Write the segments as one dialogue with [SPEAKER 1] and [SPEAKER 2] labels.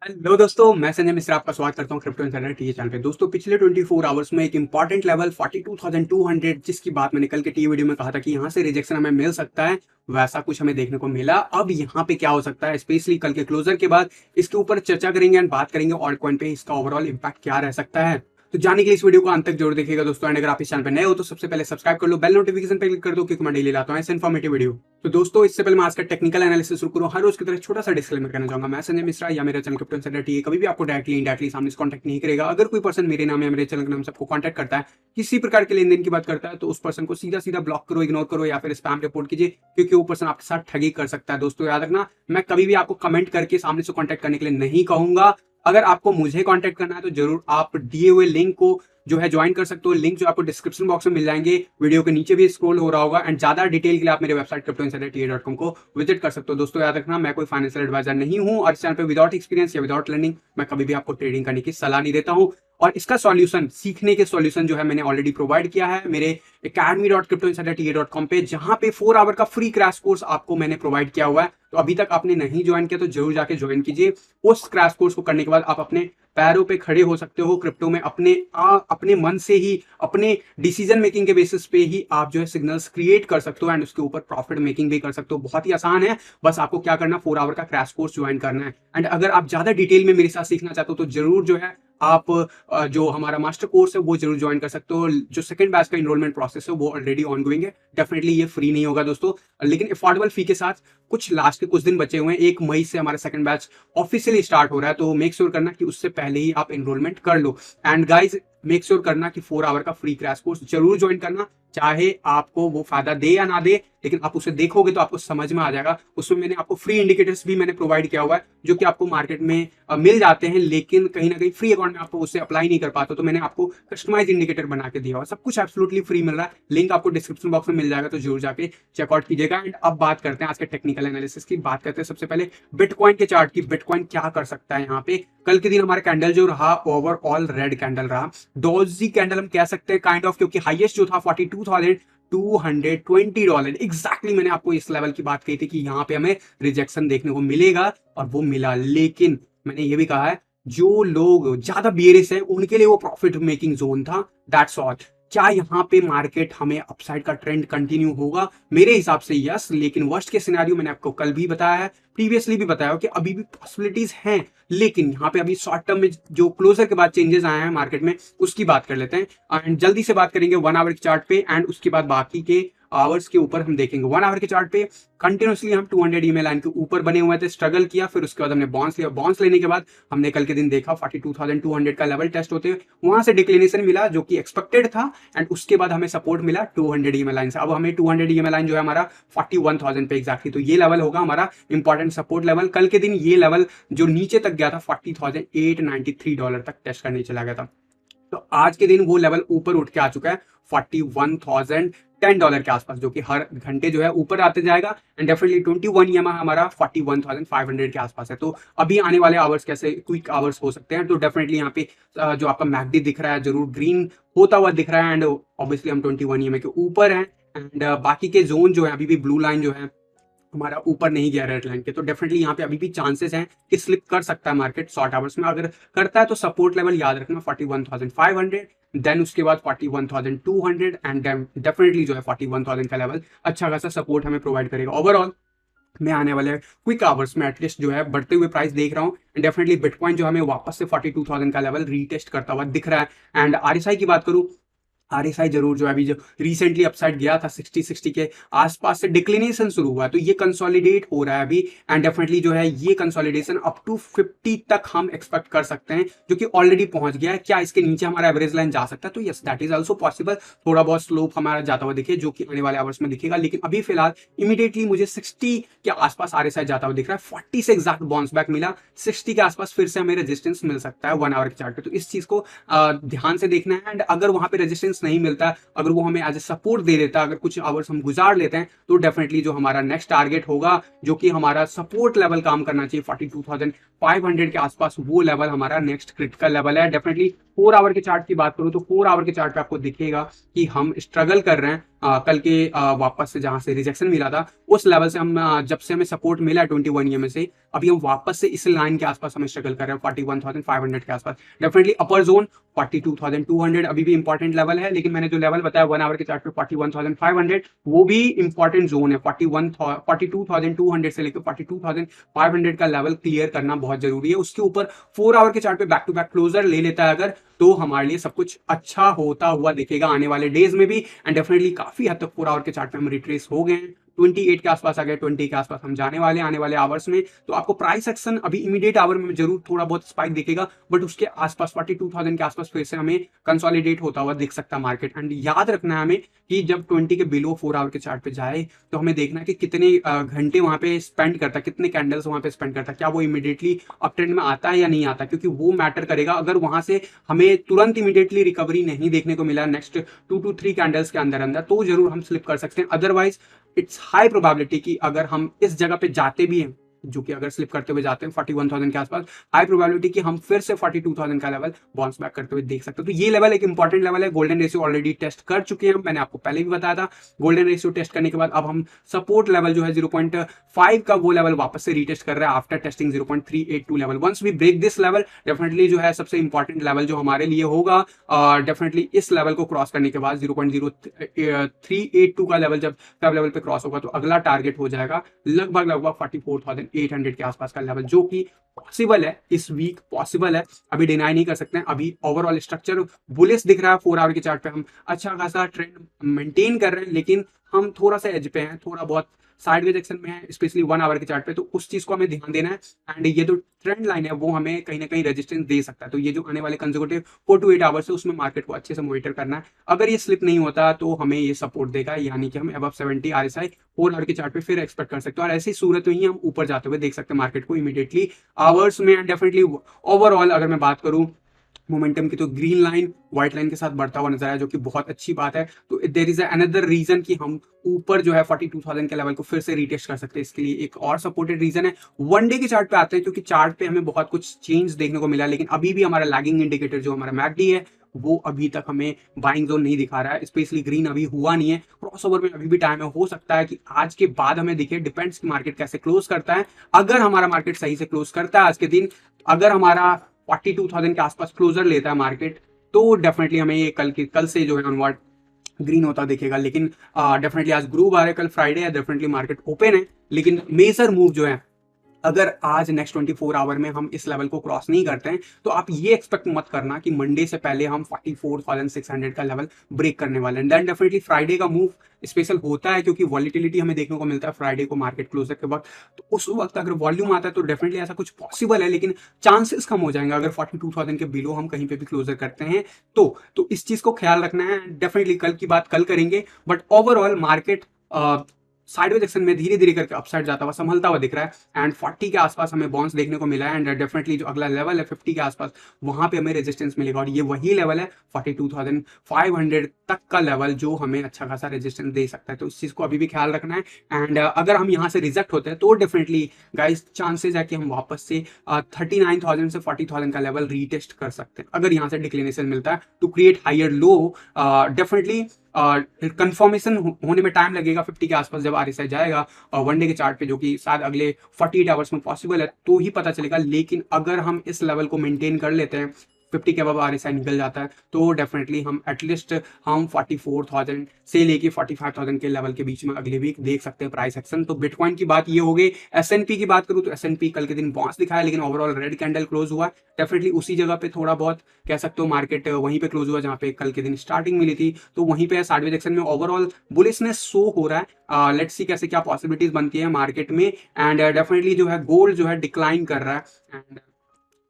[SPEAKER 1] Hello दोस्तों, मैं संजय मिश्रा आपका स्वागत करता हूं क्रिप्टो इनसाइडर टी चैनल पे। दोस्तों, पिछले 24 आवर्स में एक इंपॉर्टेंट लेवल 42,200 जिसकी बात मैंने कल के टी वीडियो में कहा था कि यहां से रिजेक्शन हमें मिल सकता है, वैसा कुछ हमें देखने को मिला। अब यहां पे क्या हो सकता है, स्पेशली कल के क्लोजर के बाद इसके ऊपर चर्चा करेंगे एंड बात करेंगे ऑल्ट कॉइन पे इसका ओवरऑल इम्पैक्ट क्या रह सकता है। तो जानने के लिए इस वीडियो को अंत तक जरूर देखिएगा दोस्तों। एंड अगर आप इस चैनल पे नए हो तो सबसे पहले सब्सक्राइब कर लो, बेल नोटिफिकेशन पे क्लिक कर दो, क्योंकि मैं डेली लाता हूं ऐसे इन्फॉर्मेटिव वीडियो। तो दोस्तों, इससे पहले मैं आज का टेक्निकल एनालिसिस शुरू करूं, हर रोज की तरह छोटा सा डिस्क्लेमर करना चाहूंगा। मैं संजय मिश्रा या मेरा चैनल क्रिप्टो इनसाइडर टी कभी भी आपको डायरेक्टली इनडायरेक्टली सामने से कॉन्टैक्ट नहीं करेगा। अगर कोई पर्सन मेरे नाम या मेरे चैनल के नाम से आपको कॉन्टैक्ट करता है, किसी प्रकार के लेन देन की बात करता है, तो उस पर्सन को सीधा सीधा ब्लॉक करो, इग्नोर करो या फिर स्पैम रिपोर्ट कीजिए, क्योंकि वो पर्सन आपके साथ ठगी कर सकता है। दोस्तों याद रखना, मैं कभी भी आपको कमेंट करके सामने से कॉन्टैक्ट करने के लिए नहीं कहूंगा। अगर आपको मुझे कॉन्टैक्ट करना है तो जरूर आप दिए हुए लिंक को जो है ज्वाइन कर सकते हो। लिंक जो आपको डिस्क्रिप्शन बॉक्स में मिल जाएंगे, वीडियो के नीचे भी स्क्रॉल हो रहा होगा। एंड ज्यादा डिटेल के लिए आप मेरे वेबसाइट cryptoinsiderta.com को विजिट कर सकते हो। दोस्तों याद रखना, मैं कोई फाइनेंशियल एडवाइजर नहीं हूं और इस चैनल पे विदाउट एक्सपीरियंस या विदाउट लर्निंग मैं कभी भी आपको ट्रेडिंग करने की सलाह नहीं देता हूं। और इसका सॉल्यूशन, सीखने के सॉल्यूशन जो है मैंने ऑलरेडी प्रोवाइड किया है मेरे academy.cryptoinsiderta.com पे, जहां पे 4 आवर का फ्री क्रैश कोर्स आपको मैंने प्रोवाइड किया हुआ है। तो अभी तक आपने नहीं ज्वाइन किया तो जरूर जाके ज्वाइन कीजिए। उस क्रैश कोर्स को करने के बाद आप अपने पैरों पे खड़े हो सकते हो क्रिप्टो में। अपने मन से ही, अपने डिसीजन मेकिंग के बेसिस पे ही आप जो है सिग्नल्स क्रिएट कर सकते हो एंड उसके ऊपर प्रॉफिट मेकिंग भी कर सकते हो। बहुत ही आसान है, बस आपको क्या करना, 4 आवर का क्रैश कोर्स ज्वाइन करना है। एंड अगर आप ज्यादा डिटेल में मेरे साथ सीखना चाहते हो तो जरूर जो है आप जो हमारा मास्टर कोर्स है वो जरूर ज्वाइन कर सकते हो। जो सेकंड बैच का इनरोलमेंट प्रोसेस है वो ऑलरेडी ऑनगोइंग है। डेफिनेटली ये फ्री नहीं होगा दोस्तों, लेकिन अफोर्डेबल फी के साथ कुछ लास्ट के कुछ दिन बचे हुए हैं। 1 मई से हमारा सेकंड बैच ऑफिशियली स्टार्ट हो रहा है, तो मेक श्योर करना कि उससे पहले ही आप एनरोलमेंट कर लो। एंड गाइज, मेक श्योर करना कि 4 आवर का फ्री क्रैश कोर्स जरूर ज्वाइन करना, चाहे आपको वो फायदा दे या ना दे, लेकिन आप उसे देखोगे तो आपको समझ में आ जाएगा। उसमें मैंने आपको फ्री इंडिकेटर्स भी मैंने प्रोवाइड किया हुआ है, जो कि आपको मार्केट में मिल जाते हैं, लेकिन कहीं ना कहीं फ्री अकाउंट में आपको उसे अप्लाई नहीं कर पाते। तो मैंने आपको कस्टमाइज इंडिकेटर बना के दिया हुआ, सब कुछ एब्सोल्युटली फ्री मिल रहा है। लिंक आपको डिस्क्रिप्शन बॉक्स में मिल जाएगा, तो जरूर जाके चेकआउट कीजिएगा। एंड अब बात करते हैं आज के टेक्निकल एनालिसिस की। बात करते हैं सबसे पहले बिटकॉइन के चार्ट की। बिटकॉइन क्या कर सकता है यहाँ पे। कल के दिन हमारा कैंडल जो रहा ओवरऑल रेड कैंडल रहा, डॉजी कैंडल हम कह सकते हैं काइंड ऑफ, क्योंकि हाईएस्ट जो था $42,220 एग्जैक्टली। मैंने आपको इस लेवल की बात कही थी कि यहाँ पे हमें रिजेक्शन देखने को मिलेगा और वो मिला। लेकिन मैंने ये भी कहा है, जो लोग ज्यादा बियरिश हैं उनके लिए वो प्रॉफिट मेकिंग जोन था। That's all. क्या यहाँ पे मार्केट हमें अपसाइड का ट्रेंड कंटिन्यू होगा? मेरे हिसाब से यस, लेकिन वर्स्ट के सिनेरियो मैंने आपको कल भी बताया है, प्रीवियसली भी बताया कि अभी भी पॉसिबिलिटीज हैं। लेकिन यहाँ पे अभी शॉर्ट टर्म में जो क्लोजर के बाद चेंजेस आए हैं मार्केट में, उसकी बात कर लेते हैं। एंड जल्दी से बात करेंगे 1 आवर के चार्ट पे, एंड उसके बाद बाकी के आवर्स के ऊपर हम देखेंगे। 1 आवर के चार्ट पे कंटिन्यूसली हम 200 ईएमए लाइन के ऊपर बने हुए थे, स्ट्रगल किया, फिर उसके बाद हमने बाउंस लिया। बाउंस लेने के बाद हमने कल के दिन देखा 42,200 का लेवल टेस्ट होते हुए, वहां से डिक्लिनेशन मिला जो कि एक्सपेक्टेड था। एंड उसके बाद हमें सपोर्ट मिला 200 ईएमए लाइन से। अब हमें 200 ईएमए लाइन जो है हमारा 41,000 पे एग्जैक्टली, तो ये लेवल होगा हमारा इंपॉर्टेंट सपोर्ट लेवल। कल के दिन ये लेवल जो नीचे तक गया था $40,893 तक टेस्ट करने चला गया था। तो आज के दिन वो लेवल ऊपर उठ के आ चुका है $41,010 के आसपास, जो कि हर घंटे जो है ऊपर आते जाएगा। एंड डेफिनेटली 21 ईएमए हमारा 41,500 के आसपास है। तो अभी आने वाले आवर्स कैसे क्विक आवर्स हो सकते हैं, तो डेफिनेटली यहाँ पे जो आपका मैकडी दिख रहा है जरूर ग्रीन होता हुआ दिख रहा है। एंड ऑब्वियसली हम 21 ईएमए के ऊपर हैं। एंड बाकी के जोन जो है, अभी भी ब्लू लाइन जो है हमारा ऊपर नहीं गया रेड लाइन के, तो डेफिनेटली यहाँ पे अभी भी चांसेस हैं कि स्लिप कर सकता है मार्केट शॉर्ट आवर्स में। अगर करता है तो सपोर्ट लेवल याद रखना 41,500, देन उसके बाद 41,200 एंड डेफिनेटली जो है 41,000 का लेवल अच्छा खासा सपोर्ट हमें प्रोवाइड करेगा। ओवरऑल मैं आने वाले क्विक आवर्स में एटलीस्ट जो है बढ़ते हुए प्राइस देख रहा हूँ। डेफिनेटली बिटकॉइन जो हमें वापस से 42,000 का लेवल रीटेस्ट करता हुआ दिख रहा है। एंड आरएसआई की बात करूँ, आरएसआई जरूर जो अभी जो रिसेंटली अपसाइड गया था 60 के आसपास से डिक्लिनेशन शुरू हुआ है, तो ये कंसोलिडेट हो रहा है अभी। एंड डेफिनेटली जो है ये कंसोलिडेशन अप टू 50 तक हम एक्सपेक्ट कर सकते हैं, जो कि ऑलरेडी पहुंच गया है। क्या इसके नीचे हमारा एवरेज लाइन जा सकता है? तो yes, that is also possible. थोड़ा बहुत स्लोप हमारा जाता हुआ दिखे, जो कि आने वाले आवर्स में दिखेगा। लेकिन अभी फिलहाल इमीडिएटली मुझे 60 के आसपास आरएसआई जाता हुआ दिख रहा है। 40 से एग्जैक्ट बाउंस बैक मिला, 60 के आसपास फिर से हमें रेजिस्टेंस मिल सकता है 1 आवर के चार्ट पे। तो इस चीज को ध्यान से देखना है। एंड अगर वहां पे रेजिस्टेंस नहीं मिलता, अगर वो हमें एज ए सपोर्ट दे देता, अगर कुछ आवर्स हम गुजार लेते हैं, तो डेफिनेटली जो हमारा नेक्स्ट टारगेट होगा, जो कि हमारा सपोर्ट लेवल काम करना चाहिए 42,500 के आसपास, वो लेवल हमारा नेक्स्ट क्रिटिकल लेवल है। डेफिनेटली 4 आवर के चार्ट की बात करूं तो 4 आवर के चार्ट पे आपको दिखेगा कि हम स्ट्रगल कर रहे हैं कल के वापस से जहां से रिजेक्शन मिला था उस लेवल से हम जब से हमें सपोर्ट मिला 21 ईएमए से अभी हम वापस से इस लाइन के आसपास हमें स्ट्रगल कर रहे हैं 41,500 के आसपास। डेफिनेटली अपर जोन 42,200 अभी भी इंपॉर्टेंट लेवल है, लेकिन मैंने जो लेवल बताया 1 आवर के चार्ट पे 41,500 वो भी इंपॉर्टेंट जोन है। 42,200 से लेकर 42,500 का लेवल क्लियर करना बहुत जरूरी है। उसके ऊपर 4 आवर के चार्ट पे बैक टू बैक क्लोजर ले लेता है अगर, तो हमारे लिए सब कुछ अच्छा होता हुआ दिखेगा आने वाले डेज में भी। एंड डेफिनेटली काफी हद तक 4 आवर के चार्ट पे हम रिट्रेस हो गए हैं, 28 के आसपास आ गए, 20 के आसपास हम जाने वाले आने वाले आवर्स में। तो आपको प्राइस एक्शन अभी इमीडिएट आवर में जरूर थोड़ा बहुत स्पाइक दिखेगा, बट उसके आसपास 42,000 के आसपास फिर से हमें कंसोलिडेट होता हुआ दिख सकता है मार्केट। एंड याद रखना है हमें कि जब 20 के बिलो 4 आवर के चार्ट पे जाए तो हमें देखना है कि कितने घंटे वहां पे स्पेंड करता है, कितने कैंडल्स वहां पे स्पेंड करता है, क्या वो इमीडिएटली अप ट्रेंड में आता है या नहीं आता, क्योंकि वो मैटर करेगा। अगर वहां से हमें तुरंत इमीडिएटली रिकवरी नहीं देखने को मिला नेक्स्ट 2 to 3 कैंडल्स के अंदर अंदर, तो जरूर हम स्लिप कर सकते हैं। अदरवाइज इट्स हाई प्रोबेबिलिटी कि अगर हम इस जगह पे जाते भी हैं, जो कि अगर स्लिप करते हुए जाते हैं 41,000 के आसपास, हाई प्रोबेबिलिटी कि हम फिर से 42,000 का लेवल बाउंस बैक करते हुए देख सकते हैं। तो ये लेवल एक इंपॉर्टेंट लेवल है। गोल्डन रेशियो ऑलरेडी टेस्ट कर चुके हैं, मैंने आपको पहले भी बताया था। गोल्डन रेशियो टेस्ट करने के बाद अब हम सपोर्ट लेवल जो है 0.5 का वो लेवल वापस से रीटेस्ट कर रहे हैं after testing 0.382 level. Once we break this level, definitely जो है सबसे इंपॉर्टेंट लेवल जो हमारे लिए होगा, डेफिनेटली इस लेवल को क्रॉस करने के बाद 0.0382 का लेवल जब सब लेवल पे क्रॉस होगा तो अगला टारगेट हो जाएगा लगभग 44,800 के आसपास का लेवल, जो कि पॉसिबल है इस वीक, पॉसिबल है, अभी डिनाई नहीं कर सकते हैं। अभी ओवरऑल स्ट्रक्चर बुलिश दिख रहा है। 4 आवर के चार्ट पे हम अच्छा खासा ट्रेंड मेंटेन कर रहे हैं, लेकिन हम थोड़ा सा एज पे हैं, थोड़ा बहुत साइडवेज एक्शन में है, स्पेशली 1 आवर के चार्ट पे। तो उस चीज को हमें ध्यान देना है। एंड ये जो ट्रेंड लाइन है वो हमें कहीं ना कहीं रेजिस्टेंस दे सकता है। तो ये जो आने वाले कंसेक्यूटिव 4 to 8 आवर्स है उसमें मार्केट को अच्छे से मॉनिटर करना है। अगर ये स्लिप नहीं होता तो हमें ये सपोर्ट देगा, यानी कि हम अबव 70 RSI 4 आवर के चार्ट पे फिर एक्सपेक्ट कर सकते हैं। और ऐसी सूरत में ही हम ऊपर जाते हुए देख सकते हैं मार्केट को इमीडिएटली आवर्स में। एंड डेफिनेटली ओवरऑल अगर मैं बात करूं मोमेंटम की, तो ग्रीन लाइन व्हाइट लाइन के साथ बढ़ता हुआ नजर आया, जो कि बहुत अच्छी बात है। तो देयर इज अनदर रीजन कि हम ऊपर जो है 42,000 के लेवल को फिर से रीटेस्ट कर सकते हैं। इसके लिए एक और सपोर्टेड रीजन है। वन डे के चार्ट पे आते हैं, क्योंकि चार्ट पे हमें बहुत कुछ चेंज देखने को मिला, लेकिन अभी भी हमारा लैगिंग इंडिकेटर जो हमारा मैकडी है वो अभी तक हमें बाइंग जोन नहीं दिखा रहा है, स्पेशली ग्रीन अभी हुआ नहीं है। क्रॉसओवर में अभी भी टाइम है, हो सकता है कि आज के बाद हमें दिखे। डिपेंड्स कि मार्केट कैसे क्लोज करता है। अगर हमारा मार्केट सही से क्लोज करता है आज के दिन, अगर हमारा 42,000 के आसपास क्लोजर लेता है मार्केट, तो डेफिनेटली हमें ये कल से जो है ऑनवर्ड ग्रीन होता दिखेगा। लेकिन डेफिनेटली आज गुरुवार है, कल फ्राइडे है, डेफिनेटली मार्केट ओपन है, लेकिन मेजर मूव जो है अगर आज नेक्स्ट 24 आवर में हम इस लेवल को क्रॉस नहीं करते हैं, तो आप ये एक्सपेक्ट मत करना कि मंडे से पहले हम 44,600 का लेवल ब्रेक करने वाले हैं। देन डेफिनेटली फ्राइडे का मूव स्पेशल होता है, क्योंकि वॉलिटिलिटी हमें देखने को मिलता है फ्राइडे को मार्केट क्लोजर के वक्त। तो उस वक्त अगर वॉल्यूम आता है तो डेफिनेटली ऐसा कुछ पॉसिबल है, लेकिन चांसेस कम हो जाएंगे अगर 42,000 के बिलो हम कहीं पे भी क्लोजर करते हैं तो इस चीज को ख्याल रखना है। डेफिनेटली कल की बात कल करेंगे, but overall market sideways action में धीरे धीरे करके अपसाइड जाता हुआ संभलता हुआ दिख रहा है। एंड 40 के आसपास हमें बाउंस देखने को मिला है। एंड डेफिनेटली जो अगला लेवल है 50 के आसपास, वहां पे हमें रेजिस्टेंस मिलेगा, और ये वही लेवल है 42,500 तक का लेवल जो हमें अच्छा खासा रेजिस्टेंस दे सकता है। तो इस चीज को अभी भी ख्याल रखना है। एंड अगर हम यहाँ से रिजेक्ट होते हैं तो डेफिनेटली गाइस चांसेस है कि हम वापस से 39,000 से 40,000 का लेवल रीटेस्ट कर सकते हैं, अगर यहाँ से डिक्लिनेशन मिलता है to create higher low. Definitely confirmation होने में टाइम लगेगा 50 के आसपास जब RSI जाएगा वन डे के चार्ट पे, जो कि शायद अगले 48 आवर्स में पॉसिबल है, तो ही पता चलेगा। लेकिन अगर हम इस लेवल को मेंटेन कर लेते हैं, 50 के अब RSI निकल जाता है, तो डेफिनेटली हम एटलीस्ट हम 44,000 से लेके 45,000 के लेवल के बीच में अगले वीक देख सकते हैं प्राइस एक्शन। तो बिटकॉइन की बात ये हो गई। S&P की बात करूं तो S&P कल के दिन बाउंस दिखाया, लेकिन ओवरऑल रेड कैंडल क्लोज हुआ। डेफिनेटली उसी जगह पे थोड़ा बहुत कह सकते हो मार्केट वहीं पे क्लोज हुआ जहां पे कल के दिन स्टार्टिंग मिली थी, तो वहीं पे साइडवेज एक्शन में ओवरऑल बुलिशनेस शो हो रहा है। लेट्स सी कैसे क्या पॉसिबिलिटीज बनती है मार्केट में। एंड डेफिनेटली जो है गोल्ड जो है डिक्लाइन कर रहा है। एंड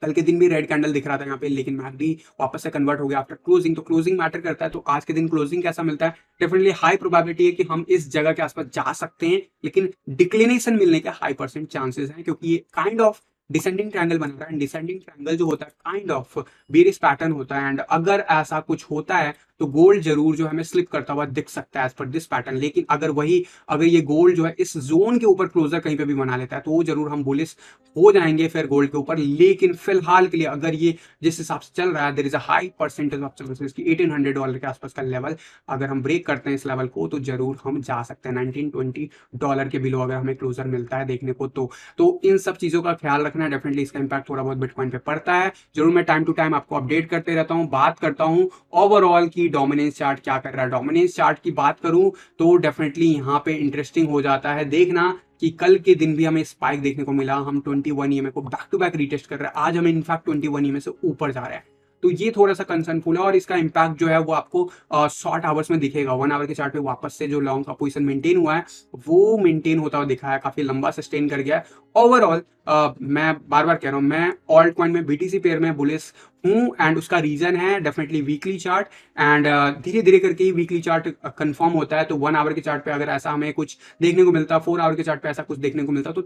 [SPEAKER 1] कल के दिन भी रेड कैंडल दिख रहा था यहाँ पे, लेकिन मैकडी वापस से कन्वर्ट हो गया आफ्टर क्लोजिंग। तो क्लोजिंग मैटर करता है। तो आज के दिन क्लोजिंग कैसा मिलता है, डेफिनेटली हाई प्रोबेबिलिटी है कि हम इस जगह के आसपास जा सकते हैं, लेकिन डिक्लिनेशन मिलने के हाई परसेंट चांसेस हैं, क्योंकि ये काइंड ऑफ डिसेंडिंग ट्रायंगल बना रहा है। डिसेंडिंग ट्रायंगल जो होता है काइंड ऑफ बेरिश पैटर्न होता है। एंड अगर ऐसा कुछ होता है तो गोल्ड जरूर जो है हमें स्लिप करता हुआ दिख सकता है एज पर दिस पैटर्न। लेकिन अगर ये गोल्ड जो है इस जोन के ऊपर क्लोजर कहीं पे भी बना लेता है तो जरूर हम बुलिश हो जाएंगे फिर गोल्ड के ऊपर। लेकिन फिलहाल के लिए अगर ये जिस हिसाब से चल रहा है, there is a high percentage of chances कि $1800 के आसपास का लेवल अगर हम ब्रेक करते हैं इस लेवल को तो जरूर हम जा सकते हैं $1920 के बिलो अगर हमें क्लोजर मिलता है देखने को। तो इन सब चीजों का ख्याल रखना है, डेफिनेटली इसका इंपैक्ट थोड़ा बहुत बिटकॉइन पे पड़ता है। जरूर मैं टाइम टू टाइम आपको अपडेट करते रहता हूँ, बात करता हूँ ओवरऑल की डोमिनेंस चार्ट क्या कर रहा है। डोमिनेंस चार्ट की बात करूं तो डेफिनेटली यहाँ पे इंटरेस्टिंग हो जाता है देखना कि कल के दिन भी हमें स्पाइक देखने को मिला। हम 21 ईएमए को बैक टू बैक रीटेस्ट कर रहे हैं, आज हमें इनफैक्ट 21 ईएमए से ऊपर जा रहा है। तो ये थोड़ा सा कंसर्नफुल है और इसका इंपैक्ट जो है वो आपको शॉर्ट आवर्स में दिखेगा। 1 आवर के चार्ट पे वापस से जो लॉन्ग का पोजीशन मेंटेन हुआ है वो मेंटेन होता हुआ दिखा है, काफी लंबा सस्टेन कर गया है। ओवरऑल मैं बार बार कह रहा हूं, मैं ऑल्ट कॉइन में बीटीसी पेयर में बुलिश हूं एंड उसका रीजन है डेफिनेटली वीकली चार्ट एंड धीरे धीरे करके ही वीकली चार्ट कंफर्म होता है। तो 1 आवर के चार्ट पे अगर ऐसा हमें कुछ देखने को मिलता, 4 आवर के चार्ट पे ऐसा कुछ देखने को मिलता तो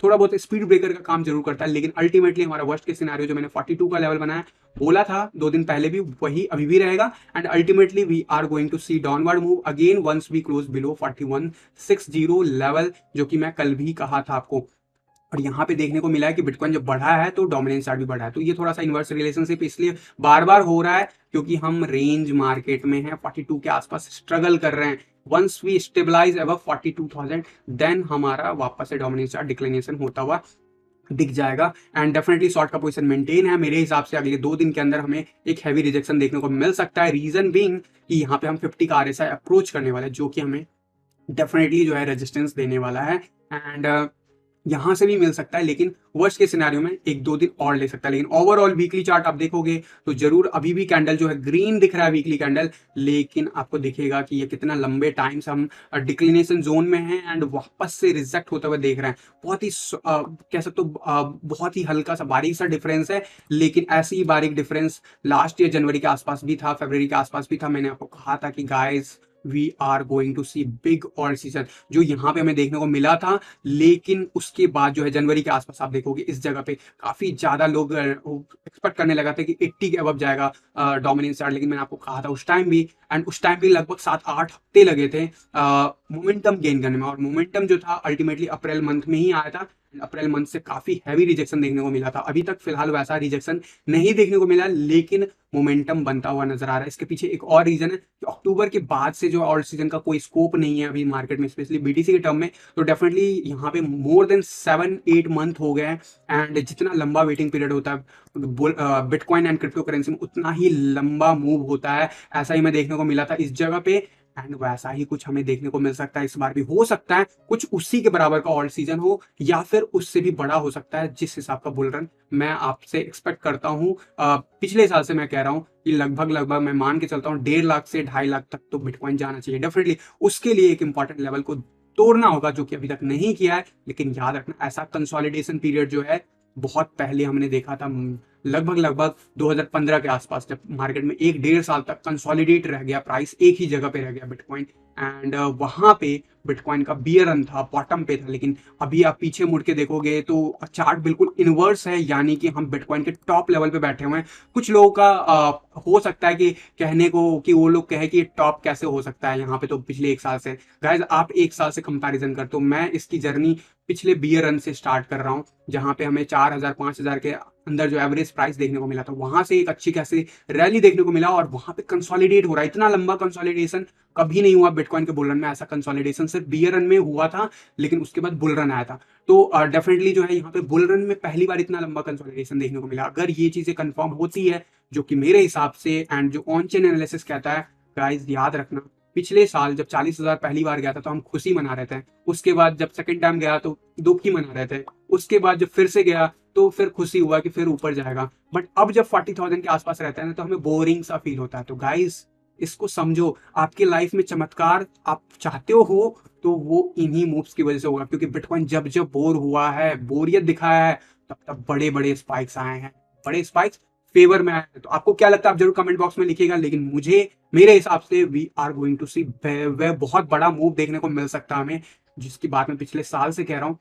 [SPEAKER 1] थोड़ा बहुत स्पीड ब्रेकर का काम जरूर करता है। लेकिन अल्टीमेटली हमारा वर्स्ट के सिनेरियो जो मैंने 42 का लेवल बनाया बोला था 2 दिन पहले भी, वही अभी भी रहेगा and ultimately we are going to see downward move again once we close below 4160 level, जो कि मैं कल भी कहा था आपको। और यहाँ पे देखने को मिला है कि बिटकॉइन जब बढ़ा है तो डोमिनेंस चार्ट भी बढ़ा है। तो ये थोड़ा सा इनवर्स रिलेशनशिप इसलिए बार बार हो रहा है क्योंकि हम रेंज मार्केट में हैं, 42 के आसपास स्ट्रगल कर रहे हैं। Once we stabilize above 42,000 then हमारा वापस से डोमिनेंस चार्ट डिक्लिनेशन होता हुआ दिख जाएगा एंड डेफिनेटली शॉर्ट का पोजीशन मेंटेन है। मेरे हिसाब से अगले 2 दिन के अंदर हमें एक हैवी रिजेक्शन देखने को मिल सकता है। रीजन बीइंग कि यहाँ पे हम 50 का आरएसआई अप्रोच करने वाले हैं जो कि हमें डेफिनेटली जो है रेजिस्टेंस देने वाला है एंड यहां से भी मिल सकता है। लेकिन वर्स्ट के सिनेरियो में 1-2 दिन और ले सकता है। लेकिन ओवरऑल वीकली चार्ट आप देखोगे तो जरूर अभी भी कैंडल जो है ग्रीन दिख रहा है वीकली कैंडल, लेकिन आपको दिखेगा कि ये कितना लंबे टाइम से हम डिक्लिनेशन जोन में हैं एंड वापस से रिजेक्ट होते हुए देख रहे हैं। बहुत ही कह सकते हो बहुत ही हल्का सा बारीक सा डिफरेंस है, लेकिन ऐसी ही बारीक डिफरेंस लास्ट ईयर जनवरी के आसपास भी था, फरवरी के आसपास भी था। मैंने आपको कहा था कि guys we are going to see big all season, जो यहाँ पे हमें देखने को मिला था। लेकिन उसके बाद जो है जनवरी के आसपास आप देखोगे इस जगह पे काफी ज्यादा लोग एक्सपेक्ट करने लगा था कि 80 के अबव जाएगा डोमिनेंस चार्ट। लेकिन मैंने आपको कहा था उस टाइम भी एंड उस टाइम भी लगभग 7-8 हफ्ते लगे थे मोमेंटम गेन करने में, और मोमेंटम जो था अल्टीमेटली अप्रैल मंथ में ही आया था। अप्रैल मंथ से काफी हैवी रिजेक्शन देखने को मिला था। अभी तक फिलहाल वैसा रिजेक्शन नहीं देखने को मिला, लेकिन मोमेंटम बनता हुआ नजर आ रहा है। इसके पीछे एक और रीजन है कि अक्टूबर के बाद से जो ऑल सीजन का कोई स्कोप नहीं है अभी मार्केट में, स्पेशली बीटीसी के टर्म में। तो डेफिनेटली यहाँ पे मोर देन 7-8 मंथ हो गए हैं एंड जितना लंबा वेटिंग पीरियड होता है बिटकॉइन एंड क्रिप्टो करेंसी में उतना ही लंबा मूव होता है। ऐसा ही मैं देखने को मिला था इस जगह पे एंड वैसा ही कुछ हमें देखने को मिल सकता है इस बार भी। हो सकता है कुछ उसी के बराबर का ऑल सीजन हो या फिर उससे भी बड़ा हो सकता है, जिस हिसाब का बुल रन मैं आपसे एक्सपेक्ट करता हूँ। पिछले साल से मैं कह रहा हूँ कि लगभग मैं मान के चलता हूँ 1.5 लाख से 2.5 लाख तक तो बिटकॉइन जाना चाहिए। डेफिनेटली उसके लिए एक इंपॉर्टेंट लेवल को तोड़ना होगा जो कि अभी तक नहीं किया है। लेकिन याद रखना ऐसा कंसोलिडेशन पीरियड जो है बहुत पहले हमने देखा था, लगभग 2015 के आसपास, जब मार्केट में 1-1.5 साल तक कंसोलिडेट रह गया, प्राइस एक ही जगह पे रह गया बिटकॉइन एंड वहां पे बिटकॉइन का बियर रन था, बॉटम पे था। लेकिन अभी आप पीछे मुड़ के देखोगे तो चार्ट बिल्कुल इनवर्स है, यानी कि हम बिटकॉइन के टॉप लेवल पे बैठे हुए हैं। कुछ लोगों का हो सकता है कि कहने को कि वो लोग कहे कि टॉप कैसे हो सकता है यहाँ पे, तो पिछले 1 साल से। गाइज आप 1 साल से कंपैरिजन करते हो, मैं इसकी जर्नी पिछले बियर रन से स्टार्ट कर रहा हूँ जहां पे हमें 4,000-5,000 के अंदर जो एवरेज प्राइस देखने को मिला था, वहां से एक अच्छी खासी रैली देखने को मिला और वहां पे कंसोलिडेट हो रहा है। इतना लंबा कंसोलिडेशन कभी नहीं हुआ बिटकॉइन के बुल रन में। ऐसा कंसोलिडेशन सिर्फ बियर रन में हुआ था, लेकिन उसके बाद बुल रन आया था। तो डेफिनेटली जो है यहाँ पे बुल रन में पहली बार इतना लंबा कंसोलिडेशन देखने को मिला। अगर ये चीजें कंफर्म होती है, जो कि मेरे हिसाब से एंड जो ऑन चेन एनालिसिस कहता है, गाइज याद रखना पिछले साल जब 40,000 पहली बार गया था तो हम खुशी मना रहे थे। उसके बाद जब सेकंड टाइम गया तो दुख ही मना रहे थे। उसके बाद जब फिर से गया तो फिर खुशी हुआ कि फिर ऊपर जाएगा। बट अब जब 40,000 के आसपास रहता है ना तो हमें बोरिंग सा फील होता है। तो गाइस इसको समझो, आपके लाइफ में चमत्कार आप चाहते हो तो वो इन्हीं मूव्स की वजह से होगा। क्योंकि बिटकॉइन जब जब बोर हुआ है, बोरियत दिखाया है, तब तब बड़े बड़े स्पाइक्स आए हैं, बड़े स्पाइक्स फेवर में आए हैं। तो आपको क्या लगता है आप जरूर कमेंट बॉक्स में लिखिएगा। लेकिन मेरे हिसाब से वी आर गोइंग टू सी वह बहुत बड़ा मूव देखने को मिल सकता है हमें, जिसकी बात मैं पिछले साल से कह रहा हूँ।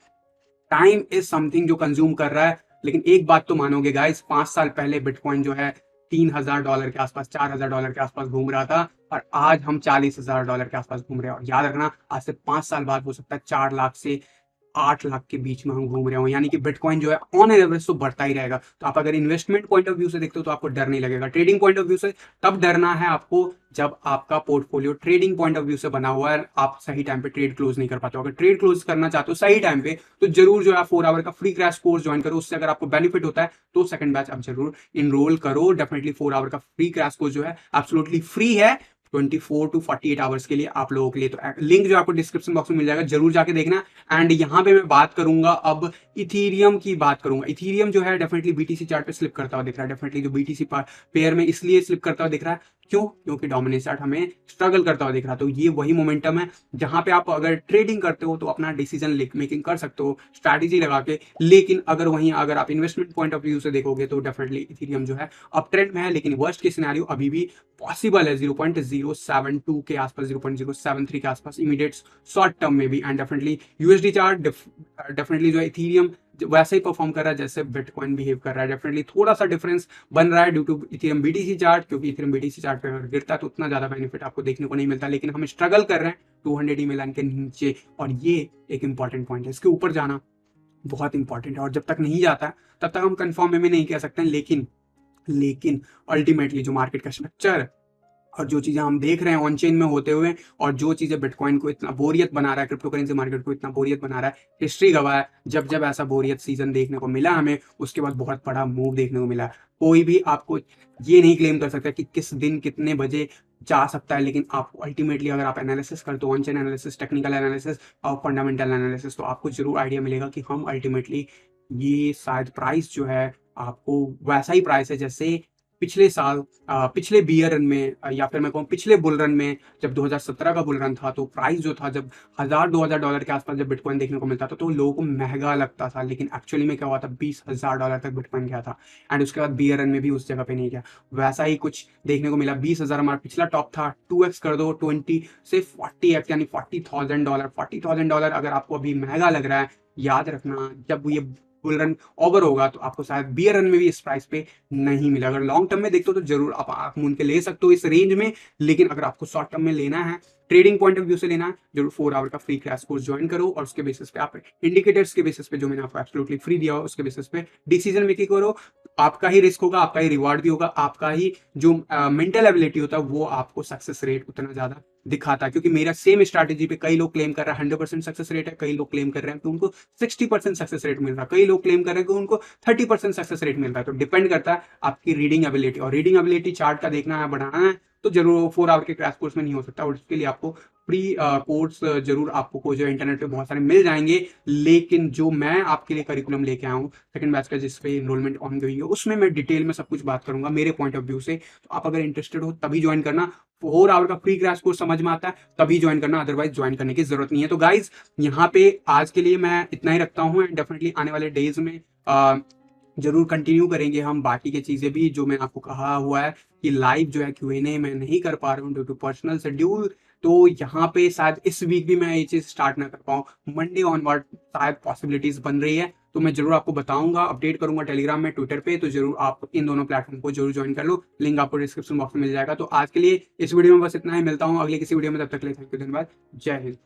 [SPEAKER 1] टाइम इज समथिंग जो कंज्यूम कर रहा है। लेकिन एक बात तो मानोगे गाइस, 5 साल पहले बिटकॉइन जो है $3000 के आसपास, $4000 के आसपास घूम रहा था, और आज हम $40,000 के आसपास घूम रहे हैं। और याद रखना, आज से 5 साल बाद हो सकता है 4 लाख से 8 लाख के बीच में हम घूम रहे हो, यानी कि बिटकॉइन जो है ऑन एवरेज तो बढ़ता ही रहेगा। तो आप अगर इन्वेस्टमेंट पॉइंट ऑफ व्यू से देखते हो तो आपको डर नहीं लगेगा। ट्रेडिंग पॉइंट ऑफ व्यू से तब डरना है आपको जब आपका portfolio trading point of view से बना हुआ है, आप सही टाइम पे ट्रेड क्लोज नहीं कर पाते हो। अगर ट्रेड क्लोज करना चाहते हो सही टाइम पे, तो जरूर जो है 4 आवर का फ्री क्रैश कोर्स ज्वाइन करो। उससे अगर आपको बेनिफिट होता है तो सेकंड बैच आप जरूर इनरोल करो। डेफिनेटली 4 आवर का फ्री क्रैश कोर्स जो है एब्सोल्युटली फ्री है 24 to 48 आवर्स के लिए आप लोगों के लिए। तो लिंक जो आपको डिस्क्रिप्शन बॉक्स में मिल जाएगा, जरूर जाके देखना। एंड यहाँ पे मैं बात करूंगा अब इथीरियम की बात करूंगा। इथीरियम जो है definitely BTC chart pay slip करता हुआ दिख रहा है। डेफिनेटली जो बीटीसी पेयर में इसलिए स्लिप करता हुआ दिख रहा है, क्यों? क्योंकि डोमिनेंस चार्ट हमें स्ट्रगल करता हुआ दिख रहा है। तो ये वही मोमेंटम है जहां पे आप अगर ट्रेडिंग करते हो तो अपना डिसीजन मेकिंग कर सकते हो स्ट्रैटेजी लगा के। लेकिन अगर आप इन्वेस्टमेंट पॉइंट ऑफ व्यू से देखोगे तो डेफिनेटली इथीरियम जो है अप ट्रेंड में है, लेकिन वर्स्ट के सिनेरियो अभी भी पॉसिबल है 0.072 के आसपास, 0.073 के आसपास इमीडिएट शॉर्ट टर्म में भी। And definitely USD chart definitely जो है इथीरियम वैसे ही परफॉर्म कर रहा है जैसे बिटकॉइन बिहेव कर रहा है। डेफिनेटली थोड़ा सा डिफरेंस बन रहा है due to ethereum BTC chart, क्योंकि इथेरियम बीटीसी चार्ट पे अगर गिरता है तो उतना ज्यादा बेनिफिट आपको देखने को नहीं मिलता। लेकिन हम स्ट्रगल कर रहे हैं 200 ईएमए लाइन के नीचे, और ये एक इंपॉर्टेंट पॉइंट है। इसके ऊपर जाना बहुत इंपॉर्टेंट है, और जब तक नहीं जाता है तब तक हम कंफर्म में नहीं कह सकते हैं। लेकिन अल्टीमेटली जो मार्केट का स्ट्रक्चर और जो चीजें हम देख रहे हैं ऑन चेन में होते हुए, और जो चीजें बिटकॉइन को इतना बोरियत बना रहा है, क्रिप्टो करेंसी मार्केट को इतना बोरियत बना रहा है, हिस्ट्री गवाह है जब जब ऐसा बोरियत सीजन देखने को मिला हमें, उसके बाद बहुत बड़ा मूव देखने को मिला। कोई भी आपको ये नहीं क्लेम कर सकता कि किस दिन कितने बजे जा सकता है, लेकिन आप अल्टीमेटली अगर आप एनालिसिस करते हो, on chain analysis, technical analysis और फंडामेंटल एनालिसिस, तो आपको जरूर आइडिया मिलेगा कि हम अल्टीमेटली ये शायद प्राइस जो है आपको वैसा ही प्राइस है जैसे पिछले साल पिछले बियर रन में, या फिर मैं कहूँ पिछले बुल रन में, जब 2017 का बुल रन था तो प्राइस जो था जब $1000-2000 के आसपास जब बिटकॉइन देखने को मिलता था तो लोगों को महंगा लगता था। लेकिन एक्चुअली में क्या हुआ था, $20,000 तक बिटकॉइन गया था। एंड उसके बाद बियर रन में भी उस जगह पे नहीं गया, वैसा ही कुछ देखने को मिला। 20,000 हमारा पिछला टॉप था, 2x कर दो 20 से 40x, यानी $40,000 अगर आपको अभी महंगा लग रहा है, याद रखना जब ये बुल रन ओवर होगा तो आपको शायद बियर रन में भी इस प्राइस पे नहीं मिला। अगर लॉन्ग टर्म में देखते हो तो जरूर आप आंख मूंद के ले सकते हो इस रेंज में, लेकिन अगर आपको शॉर्ट टर्म में लेना है, ट्रेडिंग पॉइंट ऑफ व्यू से लेना है, जरूर 4 आवर का फ्री क्रैश कोर्स ज्वाइन करो, और उसके बेसिस पे आप इंडिकेटर्स के बेसिस पे जो मैंने आपको एब्सोल्युटली फ्री दिया हो उसके बेसिस पे डिसीजन मेकिंग करो। आपका ही रिस्क होगा, आपका ही रिवार्ड भी होगा, आपका ही जो मेंटल एबिलिटी होता है वो आपको सक्सेस रेट उतना ज्यादा दिखाता है। क्योंकि मेरा सेम स्ट्रैटेजी पे कई लोग क्लेम कर रहे हैं 100% सक्सेस रेट है, कई लोग क्लेम कर रहे हैं कि उनको 60% सक्सेस रेट मिल रहा है, कई लोग क्लेम कर रहे हैं कि उनको 30% सक्सेस रेट मिल रहा है। तो डिपेंड करता है आपकी रीडिंग एबिलिटी, और रीडिंग एबिलिटी चार्ट का देखना है, बढ़ाना है, तो जरूर 4 आवर के क्रैश कोर्स में नहीं हो सकता। और उसके लिए आपको फ्री कोर्स जरूर आपको जो इंटरनेट पे बहुत सारे मिल जाएंगे। लेकिन जो मैं आपके लिए करिकुलम लेके आया हूँ सेकंड बैच का, जिस पे एनरोलमेंट ऑन गोइंग है, उसमें मैं डिटेल में सब कुछ बात करूंगा मेरे पॉइंट ऑफ व्यू से। तो आप अगर इंटरेस्टेड हो तभी ज्वाइन करना, 4 आवर का फ्री क्रैश कोर्स समझ में आता है तभी ज्वाइन करना, अदरवाइज ज्वाइन करने की जरूरत नहीं है। तो गाइज यहाँ पे आज के लिए मैं इतना ही रखता हूँ, एंड डेफिनेटली आने वाले डेज में जरूर कंटिन्यू करेंगे हम बाकी की चीजें भी, जो मैं आपको कहा हुआ है कि लाइव जो है Q&A मैं नहीं कर पा रहा हूँ ड्यू टू पर्सनल शेड्यूल। तो यहाँ पे शायद इस वीक भी मैं ये चीज स्टार्ट ना कर पाऊँ, मंडे ऑनवर्ड शायद पॉसिबिलिटीज बन रही है, तो मैं जरूर आपको बताऊंगा, अपडेट करूंगा टेलीग्राम में, ट्विटर पे। तो जरूर आप इन दोनों प्लेटफॉर्म को जरूर ज्वाइन कर लो, लिंक आपको डिस्क्रिप्शन बॉक्स में मिल जाएगा। तो आज के लिए इस वीडियो में बस इतना ही, मिलता हूँ अगले किसी वीडियो में, तब तक के लिए थैंक यू, धन्यवाद, जय हिंद।